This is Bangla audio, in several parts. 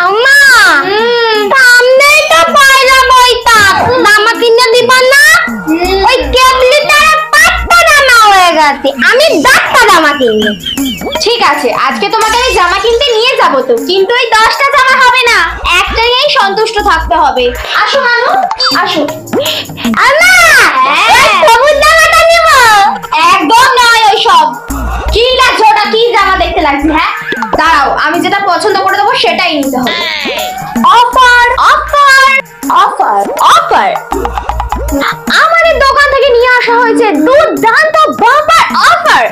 আম্মা সামনেই তো পয়লা বৈশাখ, জামা কিনে দিবা না? ওই কেবলিটার 5টা জামা হয়ে গেছে, আমি 10টা জামা কিনবো। ঠিক আছে, আজকে তোমাকে আমি জামা কিনতে নিয়ে যাবো তো, কিন্তু ওই 10টা জামা হবে না, একটাই সন্তুষ্ট থাকতে হবে। আসো মানু, আসো। আম্মা সবুজ জামাটা নিব। একদম নয় ওইসব। কি লাগছে ওটা? কি জামা দেখতে লাগছে? হ্যাঁ দাঁড়াও, আমি যেটা পছন্দ করে দেবো সেটাই নিতে হবে। Offer offer offer offer! আমাদের দোকান থেকে নিয়ে আসা হয়েছে দুর্দান্ত বাম্পার অফার।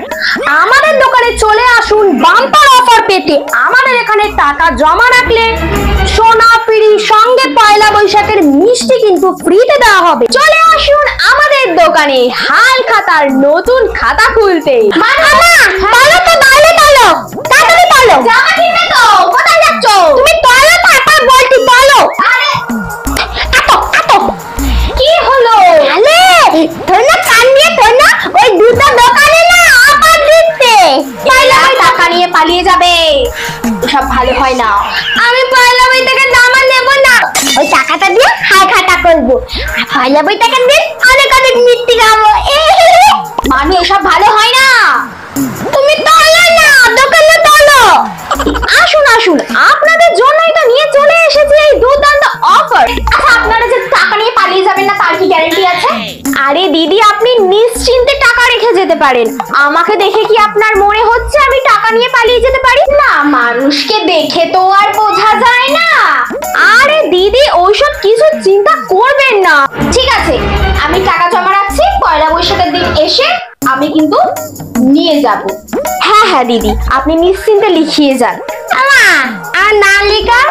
আমাদের দোকানে চলে আসুন বাম্পার অফার পেতে। আমাদের এখানে টাকা জমা রাখলে সোনা ফ্রি, সঙ্গে পয়লা বৈশাখের মিষ্টি কিন্তু ফ্রিতে দেওয়া হবে। চলে আসুন আমাদের দোকানে হাল খাতার নতুন খাতা খুলতে। বলো তো, বলো তাড়াতাড়ি বলো। জামা কিনবে তো? কোথায় যাচ্ছ? তুমি বলো, তারপর বলছি, বলো। আরে আতো আতো কি হলো? আলে ধরনা কান দিয়ে ধরনা, ওই দুটো দোকানে না অফার দিচ্ছে। পয়লা টাকা নিয়ে পালিয়ে যাবে, সব ভালো হয় না। আমি পয়লা বই থেকে জামা নেব না, ওই টাকাটা দিয়ে হাই খাতা করবো। আর পয়লা বই টাকা দিয়ে অনেক অনেক মিষ্টি খাবো। মানে এসব ভালো হয় না। তুমি চলো না, দোকানে চলো। আসুন আসুন, আপনাদের জন্যই তো নিয়ে চলে এসেছি এই দুর্দান্ত অফার। আচ্ছা, আপনারা যে টাকা নিয়ে পালিয়ে যাবেন না তার কি গ্যারান্টি আছে? আরে দিদি, আপনি নিশ্চিন্তে টাকা রেখে যেতে পারেন। আমাকে দেখে কি আপনার মনে হচ্ছে আমি টাকা নিয়ে পালিয়ে যেতে পারি? না, মানুষকে দেখে তো আর বোঝা যায় না। আরে দিদি, ওইসব কিছু চিন্তা করবেন না। ঠিক আছে, আমি টাকা জমা রাখছি, পয়লা বৈশাখের দিন এসে আমি কিন্তু নিয়ে যাব। হ্যাঁ হ্যাঁ দিদি, আপনি নিশ্চিন্তে লিখিয়ে যান। আর নাম লেখা।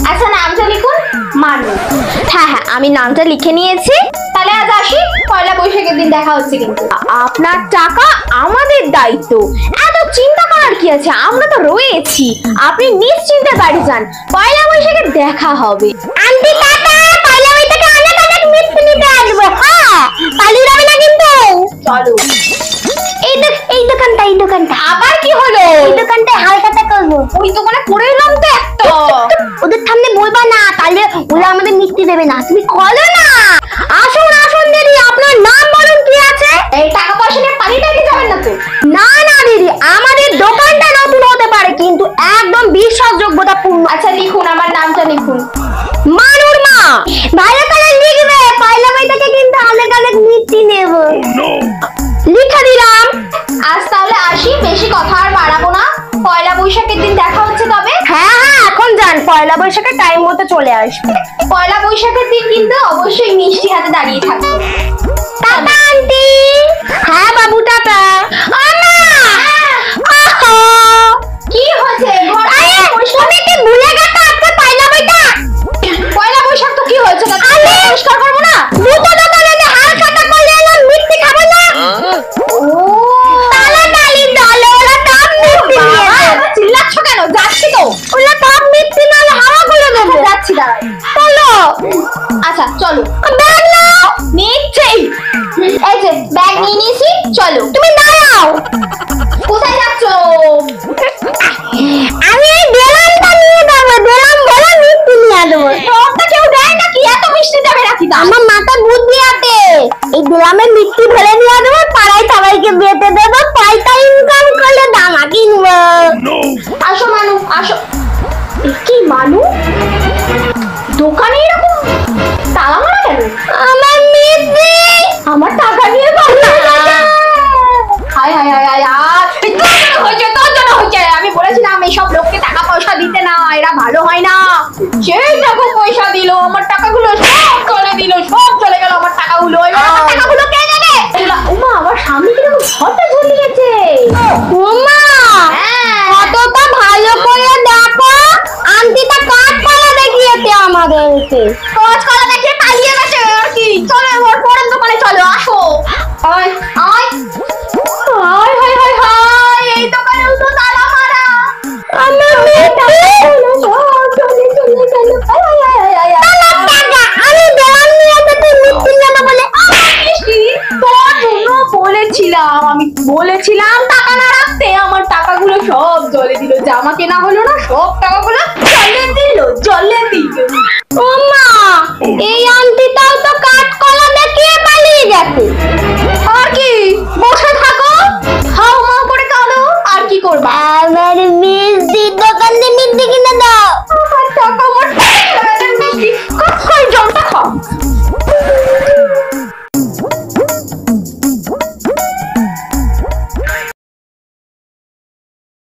আচ্ছা, নামটা লিখুন মানু। হ্যাঁ হ্যাঁ, আমি নামটা লিখে নিয়েছি। তাহলে আজ আসি, পয়লা বৈশাখের দিন দেখা হচ্ছে। কিন্তু আপনার টাকা আমাদের দায়িত্ব, এত চিন্তা করার কি আছে? আমরা তো রয়েছি, আপনি নিশ্চিন্তে বাড়ি যান, পয়লা বৈশাখে দেখা হবে। আন্টি টাটা, পয়লা বই থেকে অনেক অনেক মিষ্টি নিতে আসবো। হ্যাঁ, পালিয়ে যাবে না কিন্তু। চলো। এই দোকানটা আবার কি হলো? এই দোকানটায় হাল খাতা করবো। ওই দোকানে পড়ে এলাম তো একটা। ওদের সামনে বলবা না, তাহলে ওরা আমাদের মিষ্টি দেবে না। তুমি করো না। আসুন আসুন দিদি, আপনার নাম বলুন, কি আছে? এই টাকা পয়সা নিয়ে পালিয়ে টালিয়ে যাবেন না তো? না না দিদি, আমাদের দোকানটা নতুন হতে পারে কিন্তু একদম বিশ্বাসযোগ্যতা পূর্ণ। আচ্ছা লিখুন, আমার নামটা লিখুন। মানুর মা। ভালো করে লিখবে, পয়লা বই থেকে কিন্তু অনেক অনেক মিষ্টি নেব। লিখে দিলাম। আজ তাহলে আসি, বেশি কথা আর বাড়াবো না। পয়লা বৈশাখের দিন দেখা হচ্ছে তবে। হ্যাঁ হ্যাঁ, এখন যান, পয়লা বৈশাখের টাইম মতো চলে আসবে। পয়লা বৈশাখের দিন কিন্তু অবশ্যই মিষ্টি হাতে দাঁড়িয়ে থাকবে। Tata aunty. হ্যাঁ বাবু, টাটা। কি হয়েছে? তুমি কি ভুলে গেছো আজকে পয়লা বৈশাখ? পয়লা বৈশাখ তো কি হয়েছে? পরিষ্কার করবো না? দুটো দোকানে যে হাল খাতা করলে এলাম, মিষ্টি খাবো না। ও তাড়াতাড়ি চলো, ওরা সব মিষ্টি নিয়ে যাবে। চিল্লাচ্ছ কেন? যাচ্ছি তো। ওরা সব মিষ্টি নালে হাওয়া করে দেবে। যাচ্ছি, দাঁড়াই। চলো। আচ্ছা চলো। ব্যাগ নাও। নিচ্ছি, এই যে ব্যাগ নিয়ে নিয়েছি, চলো। তুমি দাঁড়াও। কোথায় যাচ্ছ? আমি এই বেলামটা নিয়ে যাবো, বেলাম বলে মিষ্টি নিয়ে দেবো। তোরটা কেউ দেয় নাকি? এত মিষ্টি দেবে নাকি? আমার মাথায় বুদ্ধি আছে, এই গ্রামে মিষ্টি ভরে নিয়ে দেবো, পাড়ায় সবাইকে বেঁচে দেবো, পয়সা ইনকাম করলে জামা কিনবো। আসো মানু, আসো। কি মানু, দোকানে এরকম তালা মারা কেন? আমার মিষ্টি, আমার টাকা নিয়ে পালিয়ে গেছে। হায় হায় হায় হায় হায়, তোর জন্য হয়েছে। আমি বলেছিলাম এইসব লোককে টাকা পয়সা দিতে না, এরা ভালো হয় না। সেই টাকা পয়সা দিল, আমার টাকাগুলো সব চলে দিল, সব চলে গেল আমার টাকাগুলো। এবার আমার টাকাগুলো কে দেবে? উমা, আমার সামনে কিরকম ঝড়টা ঝুলিয়েছে। ওমা কতটা ভালো করে দেখো, আন্টিটা কাজ করা দেখিয়েছে আমাদেরকে। কাজ করা দেখে পালিয়ে গেছে আর কি। চলো এবার পরের দোকানে চলো, আসো। আয় আয় হায় হায় হায় হায়, এই দোকানেও তো তালা মারা। আমার মিষ্টি চলে চলে চলে। আমি বেলাম নিয়ে যেতে মিষ্টি নেবো বলে মিষ্টি তোর জন্য বলেছিলাম, আমি বলেছিলাম